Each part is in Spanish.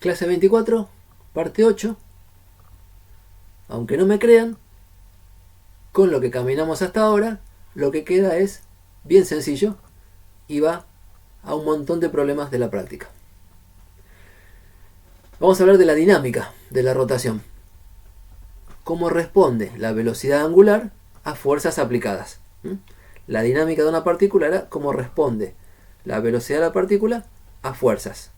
Clase 24, parte 8. Aunque no me crean, con lo que caminamos hasta ahora, lo que queda es bien sencillo y va a un montón de problemas de la práctica. Vamos a hablar de la dinámica de la rotación. Cómo responde la velocidad angular a fuerzas aplicadas. La dinámica de una partícula era cómo responde la velocidad de la partícula a fuerzas.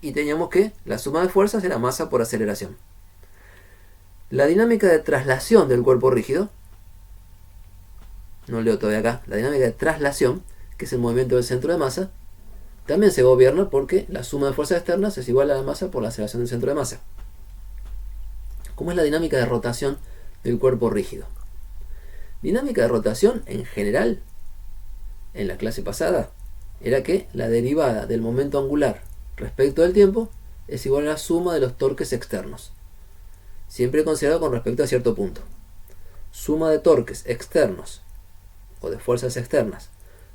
Y teníamos que la suma de fuerzas era masa por aceleración. La dinámica de traslación del cuerpo rígido, no leo todavía acá, la dinámica de traslación, que es el movimiento del centro de masa, también se gobierna porque la suma de fuerzas externas es igual a la masa por la aceleración del centro de masa. ¿Cómo es la dinámica de rotación del cuerpo rígido? Dinámica de rotación, en general, en la clase pasada, era que la derivada del momento angular respecto del tiempo es igual a la suma de los torques externos, siempre considerado con respecto a cierto punto. Suma de torques externos o de fuerzas externas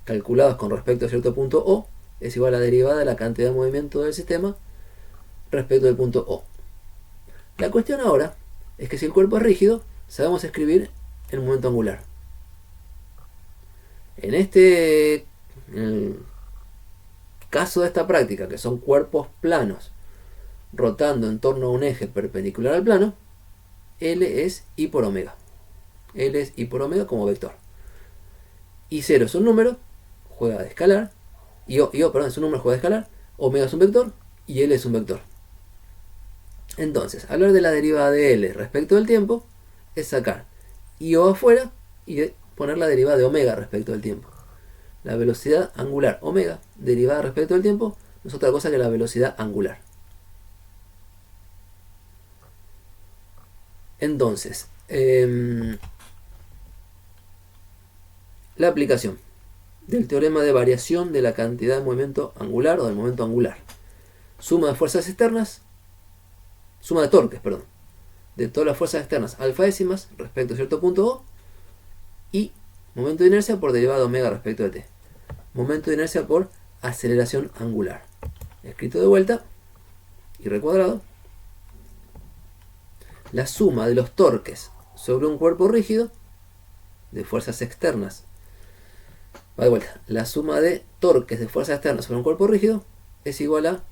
calculados con respecto a cierto punto O es igual a la derivada de la cantidad de movimiento del sistema respecto del punto O. La cuestión ahora es que si el cuerpo es rígido, sabemos escribir el momento angular. En el caso de esta práctica, que son cuerpos planos rotando en torno a un eje perpendicular al plano, L es I por omega. L es I por omega como vector. I0 es un número, juega de escalar. I0 es un número, juega de escalar. Omega es un vector y L es un vector. Entonces, hablar de la derivada de L respecto del tiempo es sacar I0 afuera y poner la derivada de omega respecto del tiempo. La velocidad angular omega derivada respecto del tiempo no es otra cosa que la velocidad angular. Entonces, la aplicación del teorema de variación de la cantidad de movimiento angular o del momento angular. Suma de fuerzas externas, suma de torques, perdón, de todas las fuerzas externas alfaésimas respecto a cierto punto O y momento de inercia por derivada de omega respecto de t. Momento de inercia por aceleración angular. Escrito de vuelta y recuadrado. La suma de los torques sobre un cuerpo rígido de fuerzas externas. Va de vuelta. La suma de torques de fuerzas externas sobre un cuerpo rígido es igual a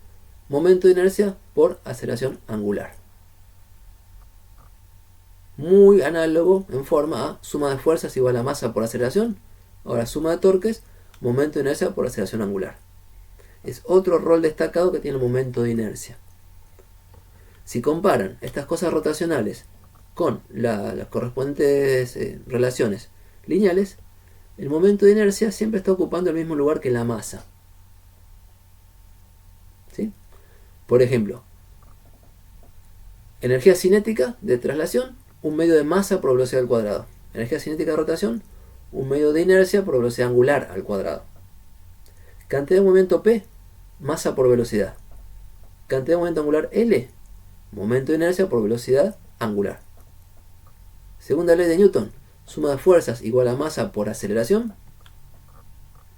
momento de inercia por aceleración angular. Muy análogo en forma a suma de fuerzas igual a masa por aceleración. Ahora suma de torques, momento de inercia por aceleración angular. Es otro rol destacado que tiene el momento de inercia. Si comparan estas cosas rotacionales con las correspondientes relaciones lineales, el momento de inercia siempre está ocupando el mismo lugar que la masa. ¿Sí? Por ejemplo, energía cinética de traslación, un medio de masa por velocidad al cuadrado. Energía cinética de rotación, un medio de inercia por velocidad angular al cuadrado. Cantidad de movimiento P, masa por velocidad. Cantidad de movimiento angular L, momento de inercia por velocidad angular. Segunda ley de Newton, suma de fuerzas igual a masa por aceleración.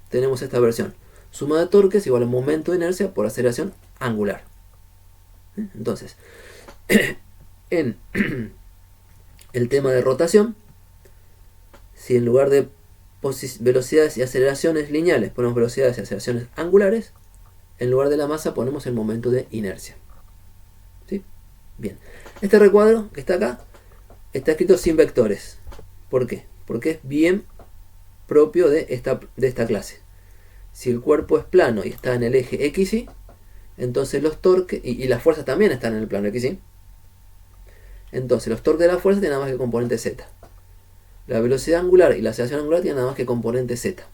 Tenemos esta versión. Suma de torques igual a momento de inercia por aceleración angular. Entonces, en el tema de rotación, si en lugar de velocidades y aceleraciones lineales ponemos velocidades y aceleraciones angulares, en lugar de la masa ponemos el momento de inercia. ¿Sí? Bien. Este recuadro que está acá está escrito sin vectores. ¿Por qué? Porque es bien propio de esta clase. Si el cuerpo es plano y está en el eje XY, entonces los torques, y las fuerzas también están en el plano XY, entonces los torques de la fuerza tienen nada más que componente Z. La velocidad angular y la aceleración angular tienen nada más que componente Z.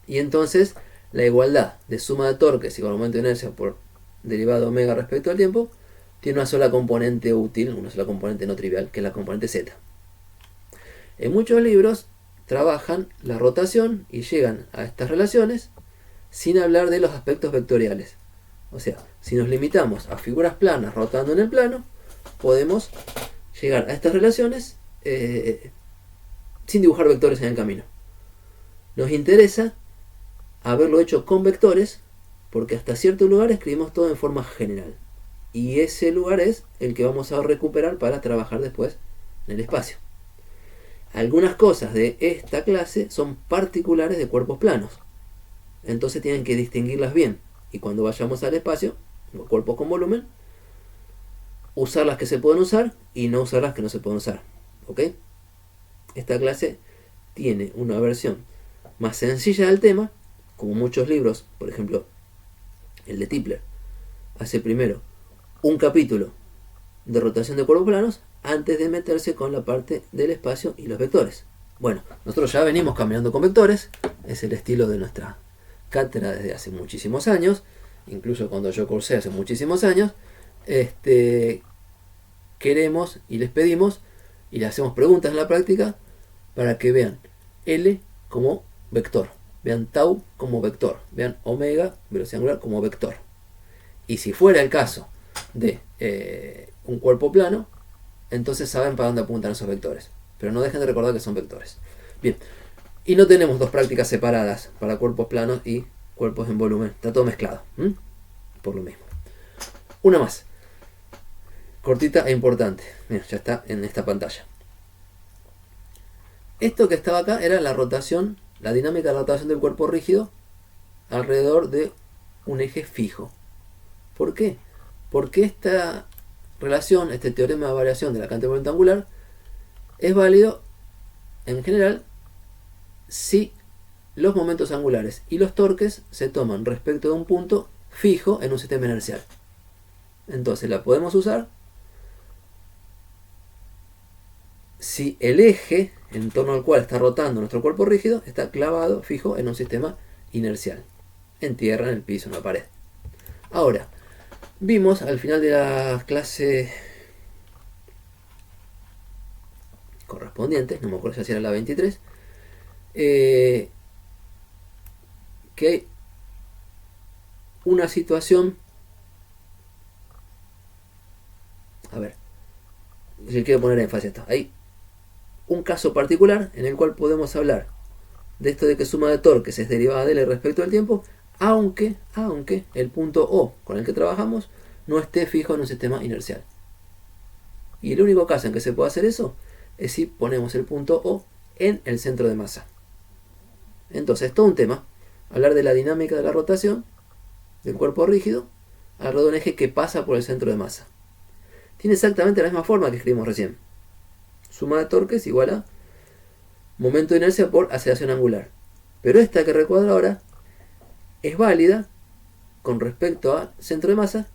Y entonces la igualdad de suma de torques igual al momento de inercia por derivada de omega respecto al tiempo tiene una sola componente útil, una sola componente no trivial, que es la componente Z. En muchos libros trabajan la rotación y llegan a estas relaciones sin hablar de los aspectos vectoriales. O sea, si nos limitamos a figuras planas rotando en el plano, podemos llegar a estas relaciones sin dibujar vectores en el camino. Nos interesa haberlo hecho con vectores Porque hasta cierto lugar escribimos todo en forma general. Y ese lugar es el que vamos a recuperar para trabajar después en el espacio. Algunas cosas de esta clase son particulares de cuerpos planos. Entonces tienen que distinguirlas bien. Y cuando vayamos al espacio, cuerpos con volumen, usar las que se pueden usar y no usar las que no se pueden usar. ¿Ok? Esta clase tiene una versión más sencilla del tema, como muchos libros, por ejemplo, el de Tipler, hace primero un capítulo de rotación de cuerpos planos antes de meterse con la parte del espacio y los vectores. Bueno, nosotros ya venimos caminando con vectores, es el estilo de nuestra cátedra desde hace muchísimos años, incluso cuando yo cursé hace muchísimos años. Queremos y les pedimos y les hacemos preguntas en la práctica para que vean L como vector, vean tau como vector, vean omega, velocidad angular, como vector. Y si fuera el caso de un cuerpo plano, entonces saben para dónde apuntan esos vectores. Pero no dejen de recordar que son vectores. Bien, y no tenemos dos prácticas separadas para cuerpos planos y cuerpos en volumen. Está todo mezclado, por lo mismo. Una más, cortita e importante. Mira, ya está en esta pantalla. Esto que estaba acá era la rotación, la dinámica de rotación del cuerpo rígido alrededor de un eje fijo. ¿Por qué? Porque esta relación, este teorema de variación de la cantidad de momento angular, es válido en general si los momentos angulares y los torques se toman respecto de un punto fijo en un sistema inercial. Entonces la podemos usar si el eje en torno al cual está rotando nuestro cuerpo rígido está clavado, fijo, en un sistema inercial, en tierra, en el piso, en la pared. Ahora, vimos al final de la clase correspondiente, no me acuerdo si era la 23, que hay una situación, a ver, si quiero poner énfasis a esto, hay un caso particular en el cual podemos hablar de esto de que suma de torques es derivada de L respecto al tiempo, aunque el punto O con el que trabajamos no esté fijo en un sistema inercial. Y el único caso en que se puede hacer eso es si ponemos el punto O en el centro de masa. Entonces, es todo un tema hablar de la dinámica de la rotación del cuerpo rígido alrededor de un eje que pasa por el centro de masa. Tiene exactamente la misma forma que escribimos recién. Suma de torques igual a momento de inercia por aceleración angular. Pero esta que recuadro ahora es válida con respecto al centro de masa,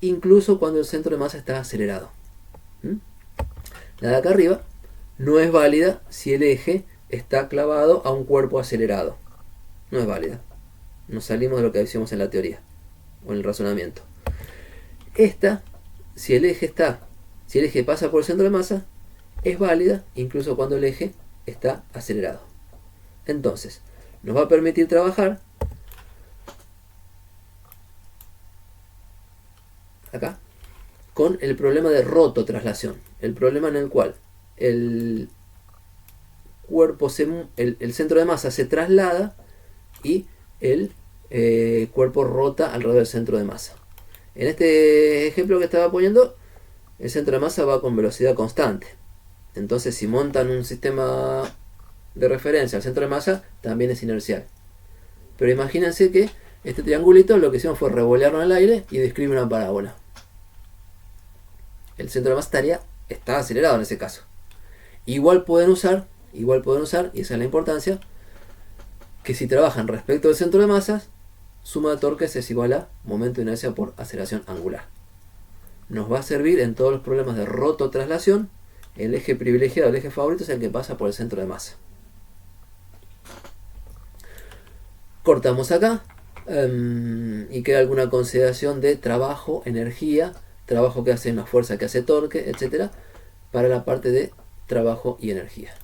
incluso cuando el centro de masa está acelerado. La de acá arriba no es válida si el eje está clavado a un cuerpo acelerado. No es válida. Nos salimos de lo que decíamos en la teoría o en el razonamiento. Esta, si el eje pasa por el centro de masa, es válida incluso cuando el eje está acelerado. Entonces, nos va a permitir trabajar acá con el problema de rototraslación, el problema en el cual el cuerpo el centro de masa se traslada y el cuerpo rota alrededor del centro de masa. En este ejemplo que estaba poniendo, el centro de masa va con velocidad constante. Entonces, si montan un sistema de referencia al centro de masa, también es inercial. Pero imagínense que este triangulito lo que hicimos fue revolearlo en el aire y describe una parábola. El centro de masa está acelerado en ese caso. Igual pueden usar, y esa es la importancia, que si trabajan respecto del centro de masas, suma de torques es igual a momento de inercia por aceleración angular. Nos va a servir en todos los problemas de rototraslación. El eje privilegiado, el eje favorito, es el que pasa por el centro de masa. Cortamos acá y queda alguna consideración de trabajo, energía, trabajo que hace una fuerza que hace torque, etc. para la parte de trabajo y energía.